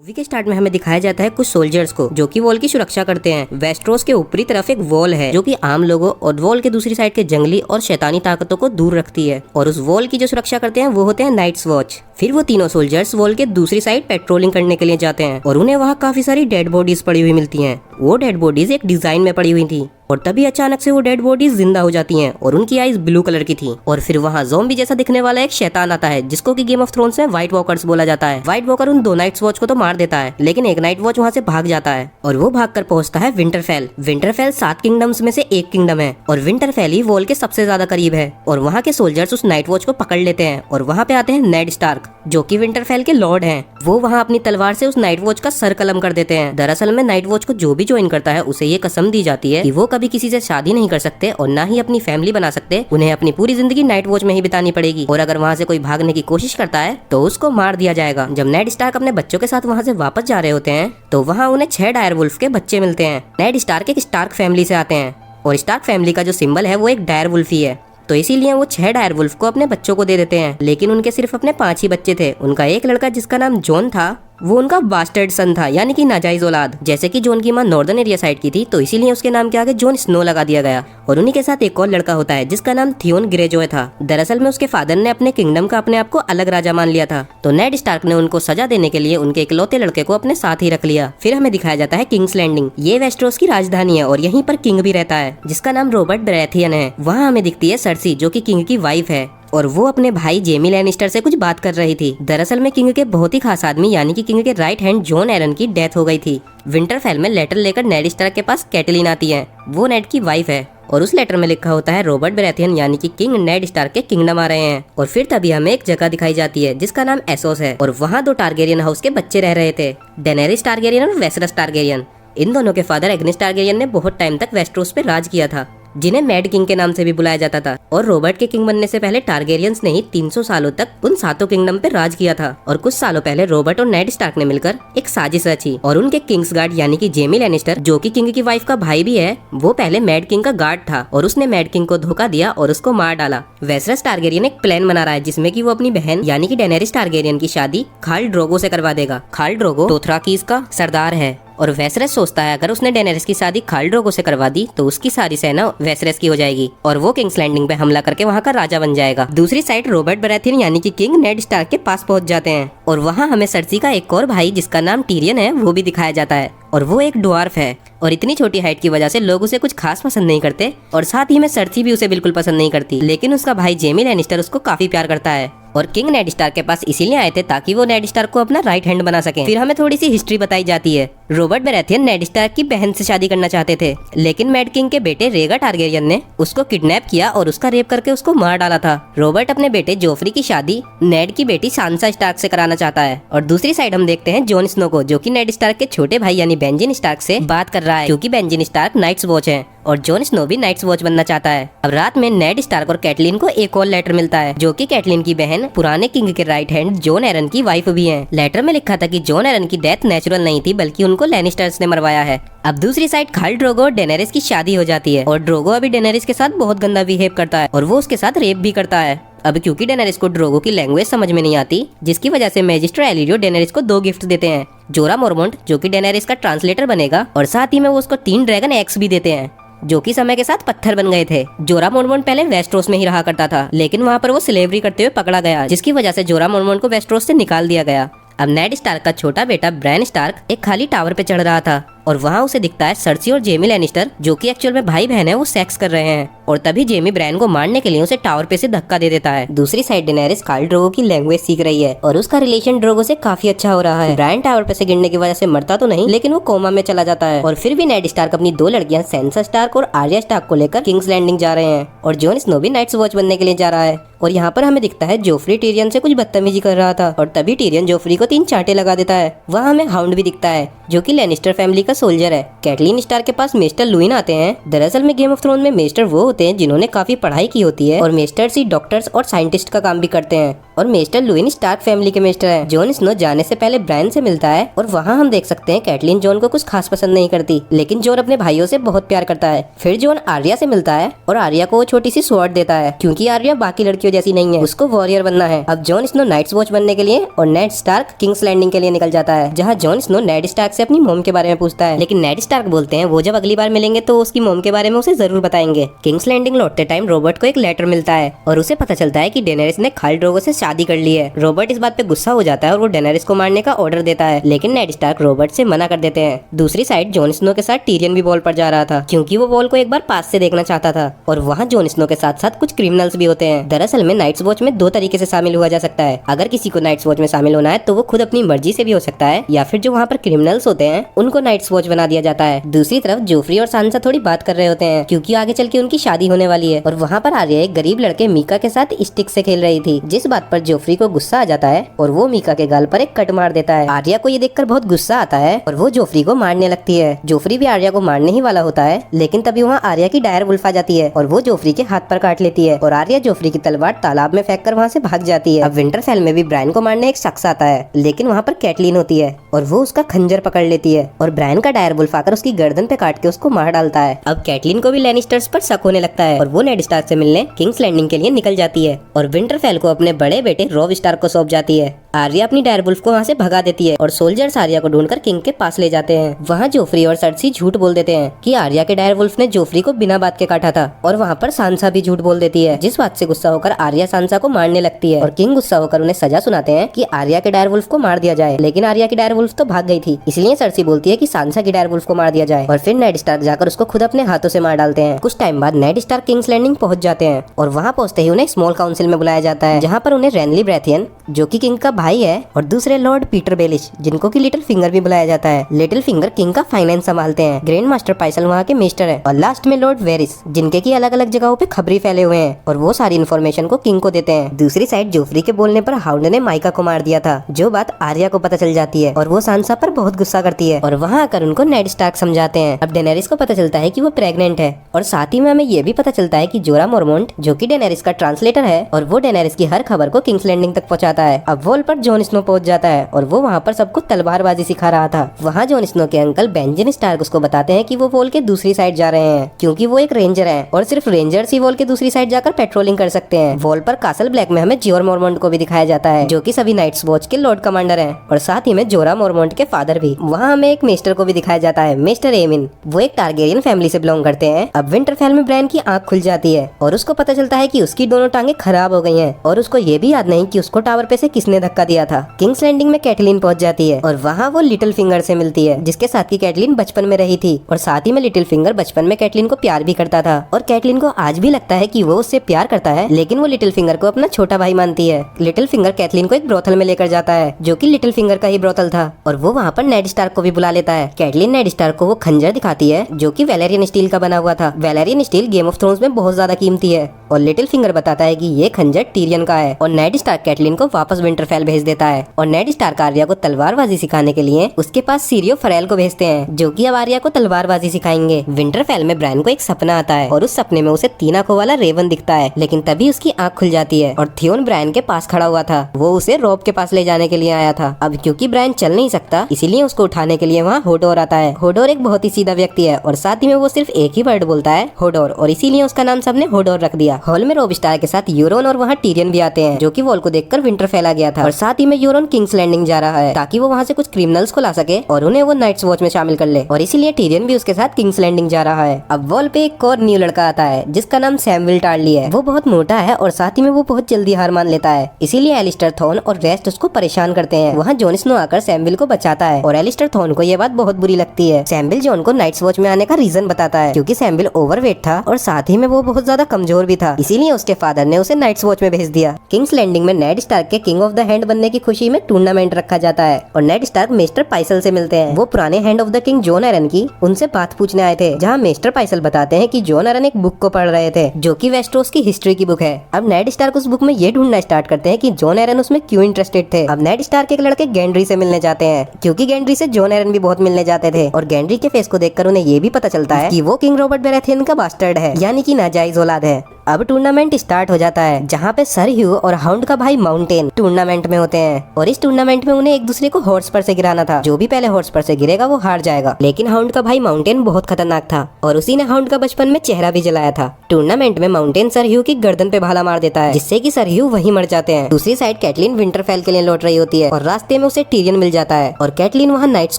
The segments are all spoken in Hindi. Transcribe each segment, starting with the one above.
मूवी के स्टार्ट में हमें दिखाया जाता है कुछ सोल्जर्स को जो कि वॉल की सुरक्षा करते हैं। वेस्टरोस के ऊपरी तरफ एक वॉल है जो कि आम लोगों और वॉल के दूसरी साइड के जंगली और शैतानी ताकतों को दूर रखती है, और उस वॉल की जो सुरक्षा करते हैं वो होते हैं नाइट्स वॉच। फिर वो तीनों सोल्जर्स वॉल के दूसरी साइड पेट्रोलिंग करने के लिए जाते हैं और उन्हें वहाँ काफी सारी डेड बॉडीज पड़ी हुई मिलती हैं। वो डेड बॉडीज एक डिजाइन में पड़ी हुई थी और तभी अचानक से वो डेड बॉडीज जिंदा हो जाती हैं और उनकी आईज ब्लू कलर की थी। और फिर वहाँ ज़ॉम्बी जैसा दिखने वाला एक शैतान आता है जिसको कि गेम ऑफ थ्रोन्स में व्हाइट वॉकर्स बोला जाता है। व्हाइट वॉकर उन दो नाइट्स वॉच को तो मार देता है, लेकिन एक नाइट वॉच वहाँ से भाग जाता है और वो भागकर पहुंचता है विंटरफेल। विंटरफेल 7 किंगडम्स में से एक किंगडम है और विंटरफेल ही वॉल के सबसे ज्यादा करीब है। और वहाँ के सोल्जर्स उस नाइट वॉच को पकड़ लेते हैं और वहाँ पे आते हैं नेड स्टार्क जो कि विंटरफेल के लॉर्ड हैं। वो वहाँ अपनी तलवार से उस नाइट वॉच का सर कलम कर देते हैं। दरअसल में नाइट वॉच को जो भी ज्वाइन करता है उसे ये कसम दी जाती है कि वो कभी किसी से शादी नहीं कर सकते और ना ही अपनी फैमिली बना सकते। उन्हें अपनी पूरी जिंदगी नाइट वॉच में ही बितानी पड़ेगी और अगर वहाँ से कोई भागने की कोशिश करता है तो उसको मार दिया जाएगा। जब नेड स्टार्क अपने बच्चों के साथ वहाँ से वापस जा रहे होते हैं तो वहाँ उन्हें 6 डायर वुल्फ के बच्चे मिलते हैं। नेड स्टार्क एक स्टार्क फैमिली से आते हैं और स्टार्क फैमिली का जो सिंबल है वो एक डायर वुल्फ ही है, तो इसीलिए वो 6 डायर वुल्फ को अपने बच्चों को दे देते हैं। लेकिन उनके सिर्फ अपने 5 ही बच्चे थे। उनका एक लड़का जिसका नाम जॉन था वो उनका बास्टर्ड सन था, यानी कि नाजायज औलाद। जैसे कि जॉन की माँ नॉर्दर्न एरिया साइड की थी तो इसीलिए उसके नाम के आगे जॉन स्नो लगा दिया गया। और उन्हीं के साथ एक और लड़का होता है जिसका नाम थियोन ग्रेजॉय था। दरअसल में उसके फादर ने अपने किंगडम का अपने आप को अलग राजा मान लिया था, तो नेड स्टार्क ने उनको सजा देने के लिए उनके इकलौते लड़के को अपने साथ ही रख लिया। फिर हमें दिखाया जाता है किंग्स लैंडिंग। ये वेस्टरोस की राजधानी है और यहीं पर किंग भी रहता है जिसका नाम रॉबर्ट बराथियन है। वहाँ हमें दिखती है सर्सी जो कि किंग की वाइफ है और वो अपने भाई जेमी लैनिस्टर से कुछ बात कर रही थी। दरअसल में किंग के बहुत ही खास आदमी यानी कि किंग के राइट हैंड जॉन एरन की डेथ हो गई थी। विंटरफेल में लेटर लेकर नेड स्टार्क के पास कैटलीन आती है, वो नेड की वाइफ है और उस लेटर में लिखा होता है रॉबर्ट बराथियन यानी कि किंग नेड स्टार्क के किंगडम आ रहे हैं। और फिर तभी हमें एक जगह दिखाई जाती है जिसका नाम एसोस है और वहाँ 2 टारगेरियन हाउस के बच्चे रह रहे थे, डेनेरिस टारगेरियन और वेसरस टारगेरियन। इन दोनों के फादर एग्निस टारगेरियन ने बहुत टाइम तक वेस्टरोस पे राज किया था, जिन्हें मैड किंग के नाम से भी बुलाया जाता था। और रॉबर्ट के किंग बनने से पहले टारगेरियंस ने ही 300 सालों तक उन 7 किंगडम पे राज किया था। और कुछ सालों पहले रॉबर्ट और नेड स्टार्क ने मिलकर एक साजिश रची और उनके किंग्स गार्ड यानी कि जेमी लैनिस्टर जो कि किंग की वाइफ का भाई भी है, वो पहले मैड किंग का गार्ड था और उसने मैड किंग को धोखा दिया और उसको मार डाला। वेसरस टारगेरियन एक प्लान बना रहा है जिसमें कि वो अपनी बहन यानी कि डेनेरिस टारगेरियन की शादी खाल ड्रोगो से करवा देगा। खाल ड्रोगो दोथराकीज का सरदार है और वेसरस सोचता है अगर उसने डेनेरिस की शादी खाल ड्रोगो से करवा दी तो उसकी सारी सेना वेसरस की हो जाएगी और वो किंग्स लैंडिंग पे हमला करके वहाँ का राजा बन जाएगा। दूसरी साइड रॉबर्ट बराथियन यानी कि किंग नेड स्टार्क के पास पहुँच जाते हैं और वहाँ हमें सर्सी का एक और भाई जिसका नाम टीरियन है वो भी दिखाया जाता है और वो एक ड्वार्फ है और इतनी छोटी हाइट की वजह से लोग उसे कुछ खास पसंद नहीं करते और साथ ही में सर्सी भी उसे बिल्कुल पसंद नहीं करती। लेकिन उसका भाई जेमी लैनिस्टर उसको काफी प्यार करता है और किंग नेड स्टार्क के पास इसीलिए आए थे ताकि वो नेड स्टार्क को अपना राइट हैंड बना सके। फिर हमें थोड़ी सी हिस्ट्री बताई जाती है। रॉबर्ट बराथियन नेड स्टार्क की बहन से शादी करना चाहते थे, लेकिन मैड किंग के बेटे रेगा टारगेरियन ने उसको किडनैप किया और उसका रेप करके उसको मार डाला था। रॉबर्ट अपने बेटे जोफ्री की शादी नेड की बेटी सांसा स्टार्क से कराना चाहता है और दूसरी साइड हम देखते हैं जॉन स्नो को जो कि नेड स्टार्क के छोटे भाई यानी बेंजिन स्टार्क से बात कर रहा है, क्योंकि बेंजिन स्टार्क नाइट्स वॉच है और जॉन स्नो भी नाइट्स वॉच बनना चाहता है। अब रात में नेड स्टार्क और कैटलीन को एक और लेटर मिलता है जो कि कैटलीन की बहन पुराने किंग के राइट हैंड जॉन एरन की वाइफ भी है। लेटर में लिखा था कि जॉन एरन की डेथ नेचुरल नहीं थी बल्कि उनको लैनिस्टर्स ने मरवाया है। अब दूसरी साइड खाल ड्रोगो और डेनेरिस की शादी हो जाती है और ड्रोगो अभी डेनेरिस के साथ बहुत गंदा बिहेव करता है और वो उसके साथ रेप भी करता है। अब क्योंकि डेनेरिस को ड्रोगो की लैंग्वेज समझ में नहीं आती जिसकी वजह से मैजिस्टर एलिरियो डेनेरिस को 2 गिफ्ट देते हैं, जोरा मोरमोंट जो कि डेनेरिस का ट्रांसलेटर बनेगा और साथ ही में वो उसको 3 ड्रैगन एक्स भी देते हैं जो कि समय के साथ पत्थर बन गए थे। जोरा मोरमोंट पहले वेस्टरोस में ही रहा करता था लेकिन वहाँ पर वो स्लेवरी करते हुए पकड़ा गया जिसकी वजह से जोरा मोरमोंट को वेस्टरोस से निकाल दिया गया। अब नेड स्टार्क का छोटा बेटा ब्रैन स्टार्क एक खाली टावर पे चढ़ रहा था और वहाँ उसे दिखता है सर्सी और जेमी लैनिस्टर जो कि एक्चुअल में भाई बहन है वो सेक्स कर रहे हैं और तभी जेमी ब्रैन को मारने के लिए उसे टावर पे से धक्का दे देता है। दूसरी साइड डेनेरिस खाल ड्रोगो की लैंग्वेज सीख रही है और उसका रिलेशन ड्रोगो से काफी अच्छा हो रहा है। ब्रैन टावर पे से गिरने की वजह से मरता तो नहीं लेकिन वो कोमा में चला जाता है और फिर भी नेड स्टार्क अपनी 2 लड़कियां सैंसा स्टार्क और आर्या स्टार्क को लेकर किंग्स लैंडिंग जा रहे हैं और जॉन स्नो भी नाइट्स वॉच बनने के लिए जा रहा है। और यहाँ पर हमें दिखता है जोफ्री टीरियन से कुछ बदतमीजी कर रहा था और तभी टीरियन जोफ्री को 3 चांटे लगा देता है। वहाँ हमें हाउंड भी दिखता है जो कि लैनिस्टर फैमिली का सोल्जर है। कैटलीन स्टार्क के पास मेस्टर लुइन आते हैं। दरअसल में गेम ऑफ थ्रोन में मेस्टर वो होते हैं जिन्होंने काफी पढ़ाई की होती है और मेस्टर्स ही डॉक्टर्स और साइंटिस्ट का काम भी करते हैं। और मेस्टर लुइन स्टार्क फैमिली के मेस्टर हैं। जॉन स्नो जाने से पहले ब्रायन से मिलता है और वहाँ हम देख सकते हैं कैटलीन जॉन को कुछ खास पसंद नहीं करती, लेकिन जॉन अपने भाइयों से बहुत प्यार करता है। फिर जॉन आर्या से मिलता है और आर्या को वो छोटी सी स्वॉर्ड देता है, क्योंकि आर्या बाकी लड़कियों जैसी नहीं है, उसको वॉरियर बनना है। अब जॉन स्नो नाइट्स वॉच बनने के लिए और नेड स्टार्क किंग्स लैंडिंग के लिए निकल जाता है, जहाँ जॉन स्नो नेड स्टार्क से अपनी मॉम के बारे में पूछता है, लेकिन नेड स्टार्क बोलते हैं वो जब अगली बार मिलेंगे तो उसकी मॉम के बारे में उसे जरूर बताएंगे। किंग्स लैंडिंग लौटते टाइम रॉबर्ट को एक लेटर मिलता है और उसे पता चलता है कि डेनेरिस ने खाल ड्रोगो से शादी कर ली है। रॉबर्ट इस बात पे गुस्सा हो जाता है और वो डेनेरिस को मारने का ऑर्डर देता है, लेकिन नेड स्टार्क रॉबर्ट से मना कर देते हैं। दूसरी साइड जॉन स्नो के साथ टीरियन भी वॉल पर जा रहा था, क्योंकि वो वॉल को एक बार पास से देखना चाहता था। और वहाँ जॉन स्नो के साथ साथ कुछ क्रिमिनल्स भी होते हैं। दरअसल में नाइट्स वॉच में दो तरीके से शामिल हुआ जा सकता है। अगर किसी को नाइट्स वॉच में शामिल होना है तो वो खुद अपनी मर्जी से भी हो सकता है, या फिर जो वहाँ पर क्रिमिनल्स होते हैं उनको नाइट्स वॉच बना दिया जाता है। दूसरी तरफ जोफ्री और सांसा थोड़ी बात कर रहे होते हैं, क्योंकि आगे चल के उनकी शादी होने वाली है। और वहाँ पर आर्या एक गरीब लड़के मीका के साथ स्टिक से खेल रही थी, जिस बात पर जोफ्री को गुस्सा आ जाता है और वो मीका के गाल पर एक कट मार देता है। आर्या को ये देखकर बहुत गुस्सा आता है और वो जोफ्री को मारने लगती है। जोफ्री भी आर्या को मारने ही वाला होता है, लेकिन तभी वहाँ आर्या की डायर वुल्फ आ जाती है और वो जोफ्री के हाथ पर काट लेती है और आर्या जोफ्री की तलवार तालाब में फेंक कर वहाँ से भाग जाती है। अब विंटरफेल में भी ब्रायन को मारने एक शख्स आता है, लेकिन वहाँ पर कैटलीन होती है और वो उसका खंजर पकड़ लेती है और ब्रायन का डायर वुल्फ आकर उसकी गर्दन पे काट के उसको मार डालता है। अब कैटलीन को भी लैनिस्टर्स पर शक होने लगता है और वो नेड स्टार्क से मिलने किंग्स लैंडिंग के लिए निकल जाती है और विंटरफेल को अपने बड़े बेटे रॉब स्टार्क को सौंप जाती है। आर्या अपनी डायर वुल्फ को वहाँ से भगा देती है और सोल्जर्स आर्या को ढूंढकर किंग के पास ले जाते हैं। वहाँ जोफ्री और सर्सी झूठ बोल देते हैं कि आर्या के डायर वुल्फ ने जोफ्री को बिना बात के काटा था, और वहाँ पर सांसा भी झूठ बोल देती है, जिस बात से गुस्सा होकर आर्या सांसा को मारने लगती है और किंग गुस्सा होकर उन्हें सजा सुनाते हैं कि आर्या के डायर वुल्फ को मार दिया जाए, लेकिन आर्या की डायर वुल्फ तो भाग गई थी, इसलिए सर्सी बोलती है कि सांसा की डायर वुल्फ को मार दिया जाए और फिर नेड स्टार्क जाकर उसको खुद अपने हाथों से मार डालते हैं। कुछ टाइम बाद नेड स्टार्क किंग्स लैंडिंग पहुंच जाते हैं और वहाँ पहुंचते ही उन्हें स्मॉल काउंसिल में बुलाया जाता है, जहाँ पर उन्हें रेनली ब्रेथियन जो कि किंग का भाई है और दूसरे लॉर्ड पीटर बेलिश जिनको कि लिटिल फिंगर भी बुलाया जाता है। लिटिल फिंगर किंग का फाइनेंस संभालते हैं। ग्रैंड मास्टर पाइसल वहाँ के मेस्टर है और लास्ट में लॉर्ड वेरिस जिनके की अलग अलग जगहों पे खबरी फैले हुए हैं और वो सारी इन्फॉर्मेशन को किंग को देते हैं। दूसरी साइड जोफ्री के बोलने पर हाउंड ने माइका को मार दिया था, जो बात आर्या को पता चल जाती है और वो सांसा पर बहुत गुस्सा करती है और वहाँ आकर उनको नेड स्टार्क समझाते हैं। अब डेनेरिस को पता चलता है कि वो प्रेग्नेंट है और साथ ही में हमें ये भी पता चलता है कि जोरा मोरमोंट जो कि डेनेरिस का ट्रांसलेटर है और वो डेनेरिस की हर खबर को किंग्स लैंडिंग तक पहुँचाता है। अब वॉल पर जॉन स्नो पहुंच जाता है और वो वहाँ पर सबको तलवारबाजी सिखा रहा था। वहाँ जॉन स्नो के अंकल बेंजन स्टार्क उसको बताते हैं कि वो वॉल के दूसरी साइड जा रहे हैं, क्योंकि वो एक रेंजर है और सिर्फ रेंजर्स ही वॉल के दूसरी साइड जाकर पेट्रोलिंग कर सकते हैं। वॉल पर कासल ब्लैक में हमें जोरा मोरमोंट को भी दिखाया जाता है, जो कि सभी नाइट्स वॉच के लॉर्ड कमांडर हैं और साथ ही में जोरा मोरमोंट के फादर भी। वहाँ हमें एक मेस्टर को भी दिखाया जाता है, मेस्टर एमिन। वो एक टारगेरियन फैमिली से बिलोंग करते हैं। अब विंटरफेल में ब्रायन की आंख खुल जाती है और उसको पता चलता है कि उसकी दोनों टांगे खराब हो गई हैं और उसको ये भी याद नहीं कि उसको टावर पे से किसने धक्का दिया था। किंग्स लैंडिंग में कैटलीन पहुंच जाती है और वहाँ वो लिटिल फिंगर से मिलती है, जिसके साथ की कैटलीन बचपन में रही थी और साथ ही में लिटिल फिंगर बचपन में कैटलीन को प्यार भी करता था और कैटलीन को आज भी लगता है कि वो उससे प्यार करता है, लेकिन वो लिटिल फिंगर को अपना छोटा भाई मानती है। लिटिल फिंगर कैटलीन को एक ब्रोथल में लेकर जाता है, जो कि लिटिल फिंगर का ही ब्रोथल था, और वो वहाँ पर नेड स्टार्क को भी बुला लेता है। कैटलीन नेड स्टार्क को वो खंजर दिखाती है जो कि वैलेरियन स्टील का बना हुआ था। Valyrian steel game of thrones में बहुत ज्यादा कीमती है और लिटिल फिंगर बताता है कि ये खंजर टीरियन का है और नेड स्टार्क कैटलीन को वापस विंटरफेल भेज देता है और नेड स्टार्क आर्या को तलवारबाजी सिखाने के लिए उसके पास सीरियो फरेल को भेजते हैं, जो कि अब आर्या को तलवारबाजी सिखाएंगे। विंटरफेल में ब्रायन को एक सपना आता है और उस सपने में उसे 3 आंखों वाला रेवन दिखता है, लेकिन तभी उसकी आंख खुल जाती है और थियोन ब्रायन के पास खड़ा हुआ था। वो उसे रॉब के पास ले जाने के लिए आया था। अब क्योंकि ब्रायन चल नहीं सकता, इसीलिए उसको उठाने के लिए वहाँ होडोर आता है। होडोर एक बहुत ही सीधा व्यक्ति है और साथ ही में वो सिर्फ एक ही वर्ड बोलता है, होडोर, और इसीलिए उसका नाम सबने होडोर रख दिया। हॉल में रॉब स्टार के साथ यूरोन और वहाँ टीरियन भी आते हैं, जो कि वॉल को देखकर विंटरफेल आ गया था और साथ ही में यूरोन किंग्स लैंडिंग जा रहा है ताकि वो वहाँ से कुछ क्रिमिनल्स को ला सके और उन्हें वो नाइट्स वॉच में शामिल कर ले, और इसीलिए टीरियन भी उसके साथ किंग्स लैंडिंग जा रहा है। अब वॉल पे एक और न्यू लड़का आता है जिसका नाम सैमुअल टार्ली है। वो बहुत मोटा है और साथ ही में वो बहुत जल्दी हार मान लेता है, इसीलिए एलिस्टर थॉर्न और रेस्ट उसको परेशान करते हैं। वहाँ जॉन स्नो आकर सैमुअल को बचाता है और एलिस्टर थॉर्न को ये बात बहुत बुरी लगती है। सैमुअल जॉन को नाइट्स वॉच में आने का रीजन बताता है, क्योंकि सैमुअल ओवरवेट था और साथ ही में वो बहुत ज्यादा कमजोर भी था था, इसीलिए उसके फादर ने उसे नाइट्स वॉच में भेज दिया। किंग्स लैंडिंग में नेड स्टार्क के किंग ऑफ द हैंड बनने की खुशी में टूर्नामेंट रखा जाता है और नेड स्टार्क मिस्टर पाइसल से मिलते हैं। वो पुराने hand of the king Jon Arryn की उनसे बात पूछने आए थे, जहाँ मिस्टर पाइसल बताते हैं कि जॉन एरन एक बुक को पढ़ रहे थे जो कि वेस्टरोस की हिस्ट्री की बुक है। अब नेड स्टार्क उस बुक में ये ढूंढना स्टार्ट करते हैं कि जॉन एरन उसमें क्यों इंटरेस्टेड थे। अब नेड स्टार्क एक लड़के गेंड्री से मिलने जाते हैं, क्योंकि गेंड्री से जॉन एरन भी बहुत मिलने जाते थे और गेंड्री के फेस को देखकर उन्हें ये भी पता चलता है कि वो किंग रॉबर्ट बेराथियन का बास्टर्ड है, यानी कि नाजायज औलाद है। अब टूर्नामेंट स्टार्ट हो जाता है, जहाँ पे सर ह्यू और हाउंड का भाई माउंटेन टूर्नामेंट में होते हैं और इस टूर्नामेंट में उन्हें एक दूसरे को हॉर्स पर से गिराना था। जो भी पहले हॉर्स पर से गिरेगा वो हार जाएगा। लेकिन हाउंड का भाई माउंटेन बहुत खतरनाक था और उसी ने हाउंड का बचपन में चेहरा भी जलाया था। टूर्नामेंट में माउंटेन सर ह्यू की गर्दन पे भाला मार देता है, जिससे कि सर ह्यू वहीं मर जाते हैं। दूसरी साइड कैटलीन विंटरफेल के लिए लौट रही होती है और रास्ते में उसे टीरियन मिल जाता है और कैटलीन वहाँ नाइट्स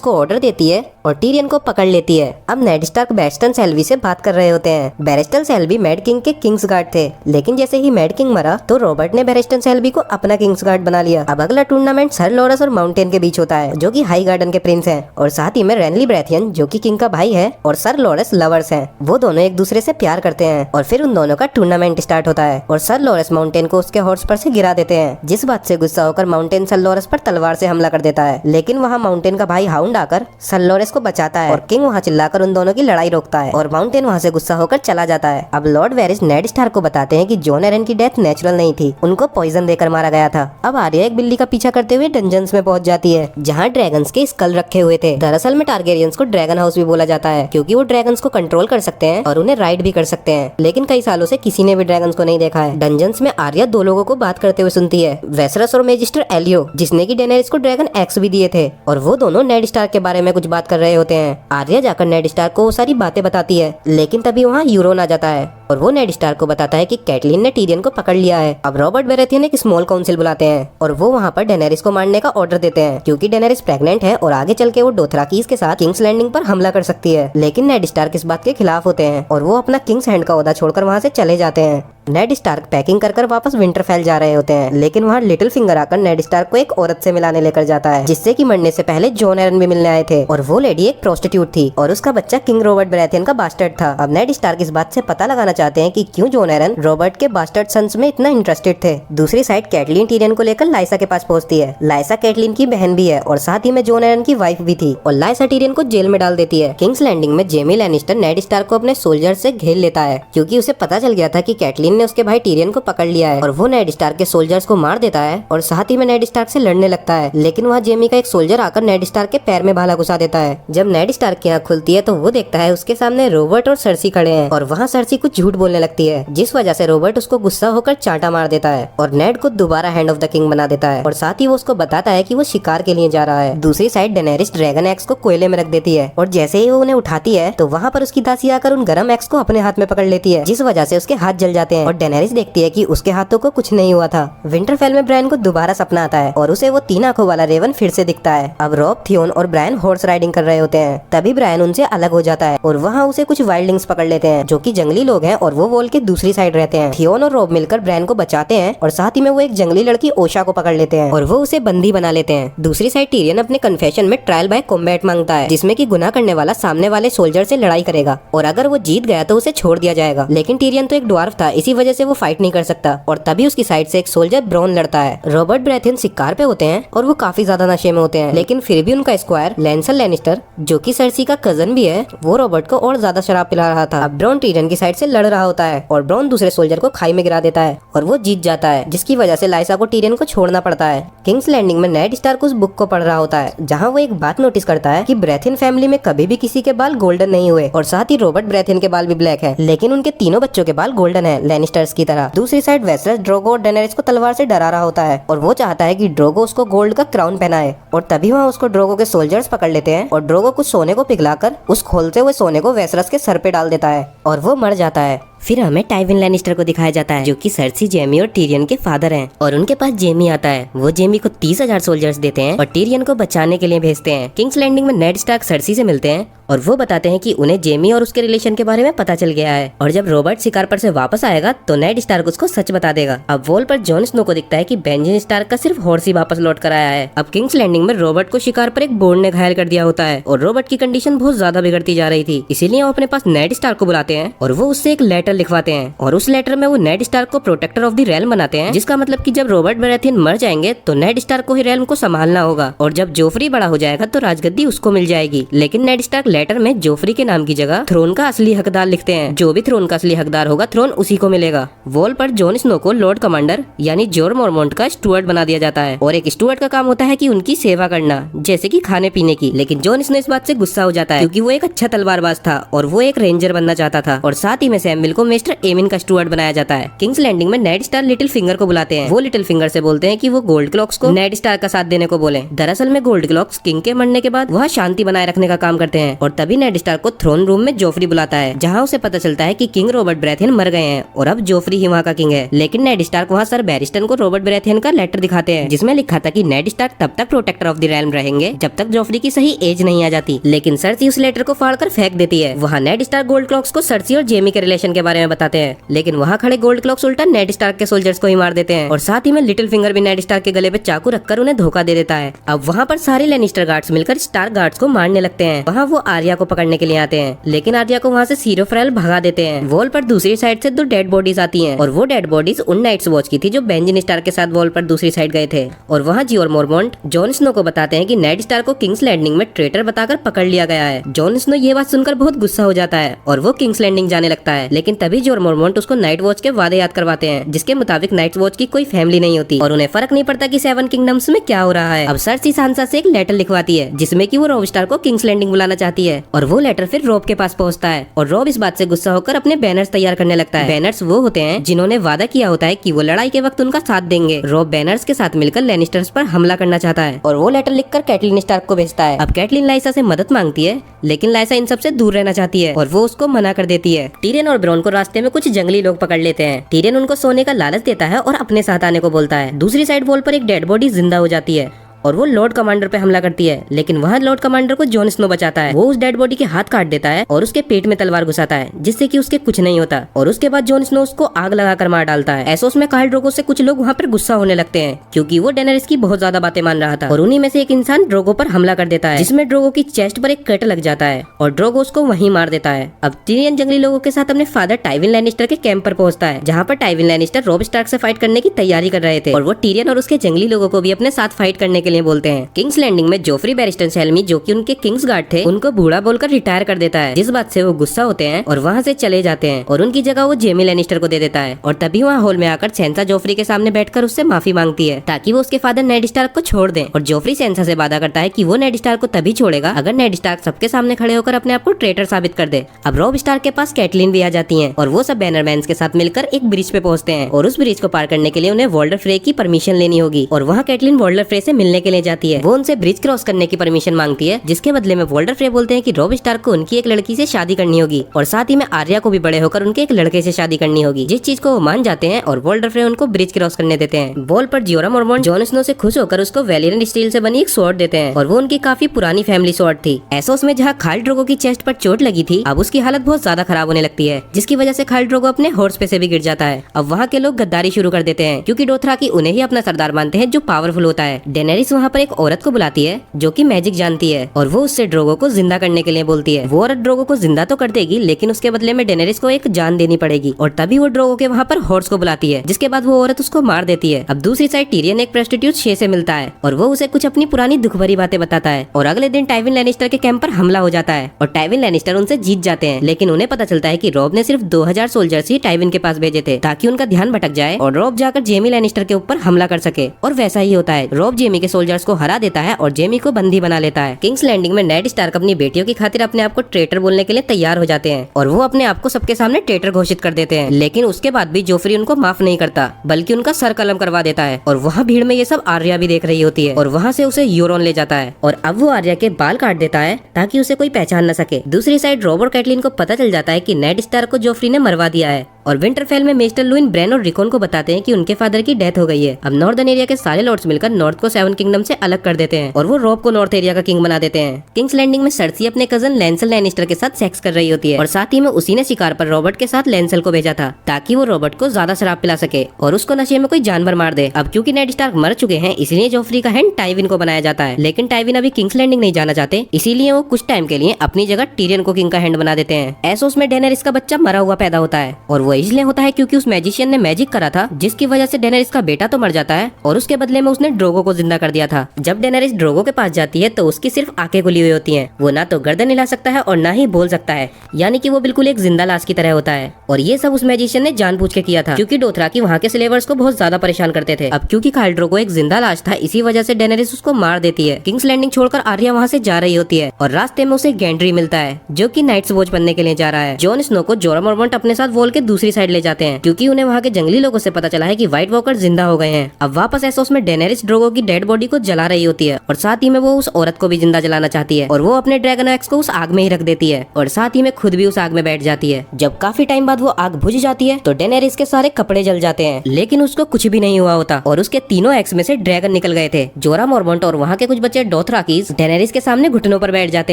को ऑर्डर देती है और टीरियन को पकड़ लेती है। अब नेड स्टार्क बैरिस्टन सेल्वी से बात कर रहे होते हैं। बैरिस्टन सेल्वी मैड किंग के किंग्स गार्ड थे, लेकिन जैसे ही मैड किंग मरा तो रॉबर्ट ने बैरिस्टन सेल्वी को अपना किंग्स गार्ड बना लिया। अब अगला टूर्नामेंट सर लॉरेंस और माउंटेन के बीच होता है, जो कि हाई गार्डन के प्रिंस हैं, और साथ ही में रेनली ब्रेथियन जो कि किंग का भाई है और सर लॉरेंस लवर्स हैं। वो दोनों एक दूसरे से प्यार करते हैं और फिर उन दोनों का टूर्नामेंट स्टार्ट होता है और सर लॉरेंस माउंटेन को उसके हॉर्स पर से गिरा देते हैं, जिस बात से गुस्सा होकर माउंटेन सर लॉरेंस पर तलवार से हमला कर देता है। लेकिन वहाँ माउंटेन का भाई हाउंड आकर सर लॉरेंस को बचाता है और किंग वहाँ चिल्लाकर उन दोनों की लड़ाई रोकता है और माउंटेन वहाँ से गुस्सा होकर चला जाता है। अब लॉर्ड वेरिस नेड स्टार्क को बताते हैं कि जॉन एरन की डेथ नेचुरल नहीं थी, उनको पॉइजन देकर मारा गया था। अब आर्या एक बिल्ली का पीछा करते हुए डंजन्स में पहुंच जाती है, जहाँ ड्रैगन्स के स्कल रखे हुए थे। दरअसल में टारगेरियंस को ड्रैगन हाउस भी बोला जाता है, क्योंकि वो ड्रैगन्स को कंट्रोल कर सकते हैं और उन्हें राइड भी कर सकते हैं। लेकिन कई सालों से किसी ने भी ड्रैगन्स को नहीं देखा है। डंजन्स में आर्या दो लोगों को बात करते हुए सुनती है, वेसरस और मेजिस्टर एलियो, जिसने की डेनेरिस को ड्रैगन एक्स भी दिए थे, और वो दोनों नेड स्टार्क के बारे में कुछ बात कर रहे होते हैं। आर्या जाकर नेड स्टार्क को वो सारी बातें बताती है, लेकिन तभी वहाँ यूरोन आ जाता है और वो नेड स्टार्क को बताता है कि कैटलीन ने टीरियन को पकड़ लिया है। अब रॉबर्ट बेराथियन एक स्मॉल काउंसिल बुलाते हैं और वो वहाँ पर डेनेरिस को मारने का ऑर्डर देते हैं, क्योंकि डेनेरिस प्रेग्नेंट है और आगे चल के वो डोथराकीज के साथ किंग्स लैंडिंग पर हमला कर सकती है। लेकिन नेड स्टार्क इस बात के खिलाफ होते हैं और वो अपना किंग्स हैंड का ओहदा छोड़कर वहाँ से चले जाते हैं। नेड स्टार्क पैकिंग कर वापस विंटरफेल जा रहे होते हैं, लेकिन वहाँ लिटिल फिंगर आकर नेड स्टार्क को एक औरत से मिलाने लेकर जाता है, जिससे कि मरने से पहले जॉन एरन भी मिलने आए थे और वो लेडी एक प्रोस्टिट्यूट थी और उसका बच्चा किंग रॉबर्ट बेराथियन का बास्टर्ड था। अब नेड स्टार्क इस बात से पता लगाना चाहते हैं कि क्यों जॉन एरन रॉबर्ट के बास्टर्ड सन्स में इतना इंटरेस्टेड थे। दूसरी साइड कैटलीन टीरियन को लेकर लाइसा के पास पहुंचती है। लाइसा कैटलीन की बहन भी है और साथ ही में जॉन एरन की वाइफ भी थी और लाइसा टीरियन को जेल में डाल देती है। किंग्स लैंडिंग में जेमी लैनिस्टर नेड स्टार्क को अपने सोल्जर से घेर लेता है, क्योंकि उसे पता चल गया था कि कैटलीन ने उसके भाई टीरियन को पकड़ लिया है और वो नेड स्टार्क के सोल्जर्स को मार देता है और साथ ही में नेड स्टार्क से लड़ने लगता है। लेकिन वहाँ जेमी का एक सोल्जर आकर नेड स्टार्क के पैर में भाला घुसा देता है। जब नेड स्टार्क की आंख खुलती है तो वो देखता है उसके सामने रॉबर्ट और सर्सी खड़े हैं और वहाँ सर्सी कुछ झूठ बोलने लगती है, जिस वजह से रॉबर्ट उसको गुस्सा होकर चांटा मार देता है और नेड को दोबारा हैंड ऑफ द किंग बना देता है और साथ ही वो उसको बताता है कि वो शिकार के लिए जा रहा है। दूसरी साइड डेनेरिस ड्रैगन एक्स को कोयले में रख देती है और जैसे ही वो उन्हें उठाती है तो वहाँ पर उसकी दासी आकर उन गरम एक्स को अपने हाथ में पकड़ लेती है, जिस वजह से उसके हाथ जल जाते हैं और डेनेरिस देखती है कि उसके हाथों को कुछ नहीं हुआ था। विंटरफेल में ब्रायन को दोबारा सपना आता है और उसे वो 3 आंखों वाला रेवन फिर से दिखता है। अब रॉब, थियोन और ब्रायन हॉर्स राइडिंग कर रहे होते हैं, तभी ब्रायन उनसे अलग हो जाता है और वहाँ उसे कुछ वाइल्डलिंग्स पकड़ लेते हैं, जो कि जंगली लोग हैं और वो वॉल के दूसरी साइड रहते हैं। थियोन और रॉब मिलकर ब्रायन को बचाते हैं और साथ ही में वो एक जंगली लड़की ओशा को पकड़ लेते हैं और वो उसे बंदी बना लेते हैं। दूसरी साइड टीरियन अपने कन्फेशन में ट्रायल बाय कॉम्बैट मांगता है, जिसमें कि गुनाह करने वाला सामने वाले सोल्जर से लड़ाई करेगा और अगर वो जीत गया तो उसे छोड़ दिया जाएगा। लेकिन टीरियन तो एक ड्वार्फ था, इसी वजह से वो फाइट नहीं कर सकता और तभी उसकी साइड से एक सोल्जर ब्रॉन लड़ता है। रॉबर्ट बेराथियन शिकार पे होते हैं और वो काफी ज्यादा नशे में होते हैं, लेकिन फिर भी उनका स्क्वायर लैंसल लैनिस्टर, जो कि सर्सी का कजन भी है, वो रॉबर्ट को और ज्यादा शराब पिला रहा था। अब ब्रॉन टीरियन की साइड से लड़ रहा होता है और ब्रॉन दूसरे सोल्जर को खाई में गिरा देता है और वो जीत जाता है, जिसकी वजह से लाइसा को टीरियन को छोड़ना पड़ता है। किंग्स लैंडिंग में नेड स्टार्क उस बुक को पढ़ रहा होता है, जहाँ वो एक बात नोटिस करता है कि ब्रेथियन फैमिली में कभी भी किसी के बाल गोल्डन नहीं हुए और साथ ही रॉबर्ट ब्रेथियन के बाल भी ब्लैक है, लेकिन उनके तीनों बच्चों के बाल गोल्डन है, लैनिस्टर्स की तरह। दूसरी साइड वेसरस ड्रोगो और डेनेरिस को तलवार से डरा रहा होता है और वो चाहता है कि ड्रोगो उसको गोल्ड का क्राउन पहनाए और तभी वहाँ उसको ड्रोगो के सोल्जर्स पकड़ लेते हैं और ड्रोगो कुछ सोने को पिघलाकर उस खोलते हुए सोने को वेसरस के सर पे डाल देता है और वो मर जाता है। फिर हमें टाइविन लैनिस्टर को दिखाया जाता है, जो कि सर्सी, जेमी और टीरियन के फादर हैं और उनके पास जेमी आता है। वो जेमी को 30,000 सोल्जर्स देते हैं और टीरियन को बचाने के लिए भेजते हैं। किंग्स लैंडिंग में नेड स्टार्क सर्सी से मिलते हैं और वो बताते हैं कि उन्हें जेमी और उसके रिलेशन के बारे में पता चल गया है और जब रॉबर्ट शिकार पर से वापस आएगा तो नेड स्टार्क उसको सच बता देगा। अब वॉल पर जॉन स्नो को दिखता है कि बेंजामिन स्टार्क का सिर्फ हॉर्स ही वापस लौट कर आया है। अब किंग्स लैंडिंग में रॉबर्ट को शिकार पर एक बोर्ड ने घायल कर दिया होता है और रॉबर्ट की कंडीशन बहुत ज्यादा बिगड़ती जा रही थी, इसीलिए वो अपने पास नेड स्टार्क को बुलाते हैं और वो उससे एक लेटर लिखवाते हैं और उस लेटर में वो नेड स्टार्क को प्रोटेक्टर ऑफ द रेल्म बनाते हैं, जिसका मतलब कि जब रॉबर्ट बराथियन मर जाएंगे तो नेड स्टार्क को ही रेल्म को संभालना होगा और जब जोफ्री बड़ा हो जाएगा तो राजगद्दी उसको मिल जाएगी। लेकिन नेड स्टार्क लेटर में जोफ्री के नाम की जगह थ्रोन का असली हकदार लिखते हैं। जो भी थ्रोन का असली हकदार होगा थ्रोन उसी को मिलेगा। वॉल पर जॉन स्नो को लॉर्ड कमांडर यानी जोर मोरमोंट का स्टुअर्ड बना दिया जाता है और एक स्टुअर्ड का काम होता है कि उनकी सेवा करना, जैसे कि खाने पीने की। लेकिन जॉन स्नो इस बात से गुस्सा हो जाता है क्योंकि वो एक अच्छा तलवारबाज था और वो एक रेंजर बनना चाहता था और साथ ही में सैमुअल को मिस्टर एमिन का स्टुअर्ड बनाया जाता है। किंग्स लैंडिंग में नेड स्टार लिटिल फिंगर को बुलाते हैं। वो लिटिल फिंगर से बोलते हैं कि वो गोल्ड क्लॉक्स को नेड स्टार का साथ देने को बोले। दरअसल में गोल्ड क्लॉक्स किंग के मरने के बाद वह शांति बनाए रखने का काम करते हैं और तभी नेड स्टार को थ्रोन रूम में जोफ्री बुलाता है, जहाँ उसे पता चलता है कि किंग रॉबर्ट बराथियन मर गए हैं और अब जोफ्री ही वहाँ का किंग है। लेकिन नेड स्टार्क वहाँ सर बैरिस्टन को रॉबर्ट बराथियन का लेटर दिखाते हैं जिसमें लिखा था कि नेड स्टार्क तब तक प्रोटेक्टर ऑफ द रेल्म रहेंगे जब तक जोफ्री की सही एज नहीं आ जाती। लेकिन सर्सी उस लेटर को फाड़कर फेंक देती है। वहाँ नेड स्टार्क गोल्ड क्लॉक्स को सर्सी और जेमी के रिलेशन के बारे में बताते हैं, लेकिन वहाँ खड़े गोल्ड क्लॉक्स उल्टा नेड स्टार्क के सोल्जर्स को ही मार देते हैं और साथ ही में लिटिल फिंगर भी नेड स्टार्क के गले पे चाकू रखकर उन्हें धोखा दे देता है। अब वहाँ पर सारे लेनिस्टर गार्ड्स मिलकर स्टार्क गार्ड्स को मारने लगते हैं। वहाँ वो आर्या को पकड़ने के लिए आते हैं, लेकिन आर्या को वहाँ से सीरो फ्रेल भगा देते हैं। वॉल पर दूसरी साइड से 2 डेड बॉडीज आती हैं और वो डेड बॉडीज उन नाइट्स वॉच की थी जो बेंजामिन स्टार्क के साथ वॉल पर दूसरी साइड गए थे। और वहाँ जियोर मोरमोंट जॉन स्नो को बताते हैं कि नेड स्टार्क को किंग्स लैंडिंग में ट्रेटर बताकर पकड़ लिया गया है। जॉन स्नो ये बात सुनकर बहुत गुस्सा हो जाता है और वो किंग्स लैंडिंग जाने लगता है, लेकिन तभी जियोर मोरमोंट उसको नाइट वॉच के वादे याद करवाते हैं जिसके मुताबिक नाइट वॉच की कोई फैमिली नहीं होती और उन्हें फर्क नहीं पड़ता कि 7 किंगडम्स में क्या हो रहा है। अब सर्सी सांसा से एक लेटर लिखवाती है जिसमें कि वो रॉब स्टार्क को किंग्स लैंडिंग बुलाना चाहती है और वो लेटर फिर रॉब के पास पहुंचता है और रॉब इस बात से गुस्सा होकर अपने बैनर्स तैयार करने लगता है। बैनर्स वो होते हैं जिन्होंने वादा किया होता है कि वो लड़ाई के वक्त उनका साथ देंगे। रॉब बैनर्स के साथ मिलकर लैनिस्टर्स पर हमला करना चाहता है और वो लेटर लिखकर कैटलिन स्टार्क को भेजता है। अब कैटलिन लाइसा से मदद मांगती है, लेकिन लाइसा इन सब से दूर रहना चाहती है और वो उसको मना कर देती है। टीरियन और ब्रॉन को रास्ते में कुछ जंगली लोग पकड़ लेते हैं। टीरियन उनको सोने का लालच देता है और अपने साथ आने को बोलता है। दूसरी साइड वॉल पर एक डेड बॉडी जिंदा हो जाती है और वो लॉर्ड कमांडर पे हमला करती है, लेकिन वहाँ लॉर्ड कमांडर को जॉन स्नो बचाता है। वो उस डेड बॉडी के हाथ काट देता है और उसके पेट में तलवार घुसाता है जिससे कि उसके कुछ नहीं होता और उसके बाद जॉन स्नो उसको आग लगाकर मार डालता है। एसोस में कार्ल ड्रोगो से कुछ लोग वहाँ पर गुस्सा होने लगते हैं क्योंकि वो डेनरिस की बहुत ज्यादा बातें मान रहा था और उन्हीं में से एक इंसान ड्रोगो पर हमला कर देता है जिसमें ड्रोगो की चेस्ट पर एक कट लग जाता है और ड्रोगो उसको वहीं मार देता है। अब टीरियन जंगली लोगों के साथ अपने फादर टाइविन लैनिस्टर के कैंप पर पहुंचता है जहाँ पर टाइविन लैनिस्टर रॉब स्टार्क से फाइट करने की तैयारी कर रहे थे और वो टीरियन और उसके जंगली लोगों को भी अपने साथ फाइट करने के लिए बोलते हैं। किंग्स लैंडिंग में जोफ्री बैरिस्टन सेल्मी जो कि उनके किंग्स गार्ड थे उनको बूढ़ा बोलकर रिटायर कर देता है, जिस बात से वो गुस्सा होते हैं और वहाँ से चले जाते हैं और उनकी जगह वो जेमी लैनिस्टर को दे देता है। और तभी वहाँ हॉल में आकर सेंसा जोफ्री के सामने बैठकर उससे माफी मांगती है ताकि वो उसके फादर नेड स्टार्क को छोड़ दें और जोफ्री सेंसा से वादा करता है कि वो नेड स्टार्क को तभी छोड़ेगा अगर नेड स्टार्क सबके सामने खड़े होकर अपने आप को ट्रेटर साबित कर दे। अब रॉब स्टार्क के पास कैटलिन भी आ जाती है और वो सब बैनरमैन्स के साथ मिलकर एक ब्रिज पे पहुंचते हैं और उस ब्रिज को पार करने के लिए उन्हें वॉल्डर फ्रे की परमिशन लेनी होगी और वहाँ कैटलिन वॉल्डर फ्रे से मिलने के लिए जाती है। वो उनसे ब्रिज क्रॉस करने की परमिशन मांगती है जिसके बदले में वॉल्डर फ्रे बोलते हैं कि रॉब स्टार्क को उनकी एक लड़की से शादी करनी होगी और साथ ही में आर्या को भी बड़े होकर उनके एक लड़के से शादी करनी होगी, जिस चीज को वो मान जाते हैं और वॉल्डर फ्रे उनको ब्रिज क्रॉस करने देते हैं। वॉल पर जियोरा मोरमोंट जॉन स्नो से खुश होकर उसको वेलियरेंट स्टील से बनी एक स्वॉर्ड देते हैं और वो उनकी काफी पुरानी फैमिली स्वॉर्ड थी। एसोस में जहाँ खाल ड्रोगो की चेस्ट पर चोट लगी थी अब उसकी हालत बहुत ज्यादा खराब होने लगती है जिसकी वजह से खाल ड्रोगो अपने हॉर्स पे से भी गिर जाता है। अब वहाँ के लोग गद्दारी शुरू कर देते हैं क्योंकि डोथराकी उन्हें ही अपना सरदार मानते हैं जो पावरफुल होता है। डेनेरिस वहाँ पर एक औरत को बुलाती है जो कि मैजिक जानती है और वो उससे ड्रोगो को जिंदा करने के लिए बोलती है। वो औरत ड्रोगो को जिंदा तो कर देगी लेकिन उसके बदले में डेनेरिस को एक जान देनी पड़ेगी और तभी वो ड्रोगो के वहाँ पर हॉर्स को बुलाती है जिसके बाद वो औरत उसको मार देती है। अब दूसरी साइड टीरियन एक प्रोस्टिट्यूट शे से मिलता है और वो उसे कुछ अपनी पुरानी दुख भरी बातें बताता है और अगले दिन टाइविन लैनिस्टर के कैंप पर हमला हो जाता है और टाइविन लैनिस्टर उनसे जीत जाते हैं, लेकिन उन्हें पता चलता है कि रॉब ने सिर्फ 2000 सोल्जर्स ही टाइविन के पास भेजे थे ताकि उनका ध्यान भटक जाए और रॉब जाकर जेमी लैनिस्टर के ऊपर हमला कर सके। और वैसा ही होता है, रॉब जेमी के सोल्जर्स को हरा देता है और जेमी को बंदी बना लेता है। किंग्स लैंडिंग में नेड स्टार्क अपनी बेटियों की खातिर अपने आप को ट्रेटर बोलने के लिए तैयार हो जाते हैं और वो अपने आप को सबके सामने ट्रेटर घोषित कर देते हैं, लेकिन उसके बाद भी जोफ्री उनको माफ नहीं करता बल्कि उनका सर कलम करवा देता है। और वहाँ भीड़ में ये सब आर्या भी देख रही होती है और वहाँ से उसे यूरोन ले जाता है और अब वो आर्या के बाल काट देता है ताकि उसे कोई पहचान न सके। दूसरी साइड रॉब और कैटलिन को पता चल जाता है कि नेड स्टार्क को जोफ्री ने मरवा दिया है और विंटरफेल में मेस्टर लुइन ब्रेन और रिकॉन को बताते हैं कि उनके फादर की डेथ हो गई है। अब नॉर्दर्न एरिया के सारे लॉर्ड्स मिलकर नॉर्थ को 7 किंगडम से अलग कर देते हैं और वो रॉब को नॉर्थ एरिया का किंग बना देते हैं। किंग्स लैंडिंग में सर्सी अपने कजन लैंसल लैनिस्टर के साथ सेक्स कर रही होती है और साथ ही में उसी ने शिकार पर रॉबर्ट के साथ लैंसल को भेजा था ताकि वो रॉबर्ट को ज्यादा शराब पिला सके और उसको नशे में कोई जानवर मार दे। अब क्योंकि नेड स्टार्क मर चुके हैं इसलिए जोफ्री का हैंड टाइविन को बनाया जाता है, लेकिन टाइविन अभी किंग्स लैंडिंग नहीं जाना चाहते, इसीलिए वो कुछ टाइम के लिए अपनी जगह टीरियन को किंग का हैंड बना देते हैं। एसोस में डेनेरिस का बच्चा मरा हुआ पैदा होता है और वो इसलिए होता है क्योंकि उस मैजिशियन ने मैजिक करा था जिसकी वजह से डेनेरिस का बेटा तो मर जाता है और उसके बदले में उसने ड्रोगो को जिंदा कर दिया था। जब डेनेरिस ड्रोगो के पास जाती है तो उसकी सिर्फ आंखें खुली हुई होती हैं, वो ना तो गर्दन हिला सकता है और ना ही बोल सकता है, यानी कि वो बिल्कुल एक जिंदा लाश की तरह होता है। और ये सब उस मैजिशियन ने जानबूझ के किया था क्योंकि डोथराकी वहाँ के स्लेवर्स को बहुत ज्यादा परेशान करते थे। अब क्योंकि खाल ड्रोगो एक जिंदा लाश था इसी वजह से डेनेरिस उसको मार देती है। किंग्स लैंडिंग छोड़कर आर्या वहाँ से जा रही होती है और रास्ते में उसे गैंड्री मिलता है जो कि नाइट्स वॉच बनने के लिए जा रहा है। जॉन स्नो को जोरा मॉर्मॉन्ट अपने साथ वॉल के दूसरी साइड ले जाते हैं क्योंकि उन्हें वहाँ के जंगली लोगों से पता चला है कि व्हाइट वॉकर जिंदा हो गए हैं। अब वापस एसोस में डेनेरिस ड्रोगो की डेड बॉडी को जला रही होती है और साथ ही में वो उस औरत को भी जिंदा जलाना चाहती है और वो अपने ड्रैगन एक्स को उस आग में ही रख देती है और साथ ही में खुद भी उस आग में बैठ जाती है। जब काफी टाइम बाद वो आग बुझ जाती है तो डेनेरिस के सारे कपड़े जल जाते हैं, लेकिन उसको कुछ भी नहीं हुआ होता और उसके तीनों एक्स में से ड्रैगन निकल गए थे। जोरा मॉर्मॉन्ट और वहाँ के कुछ बच्चे डोथराकीज डेनेरिस के सामने घुटनों पर बैठ जाते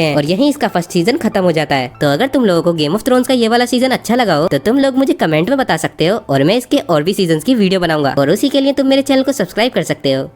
हैं और यहीं इसका फर्स्ट सीजन खत्म हो जाता है। तो अगर तुम लोगों को गेम ऑफ थ्रोन्स का ये वाला सीजन अच्छा लगा हो तो तुम लोग मुझे कमेंट में बता सकते हो और मैं इसके और भी सीजन की वीडियो बनाऊंगा और उसी के लिए तुम मेरे चैनल को सब्सक्राइब कर सकते हो।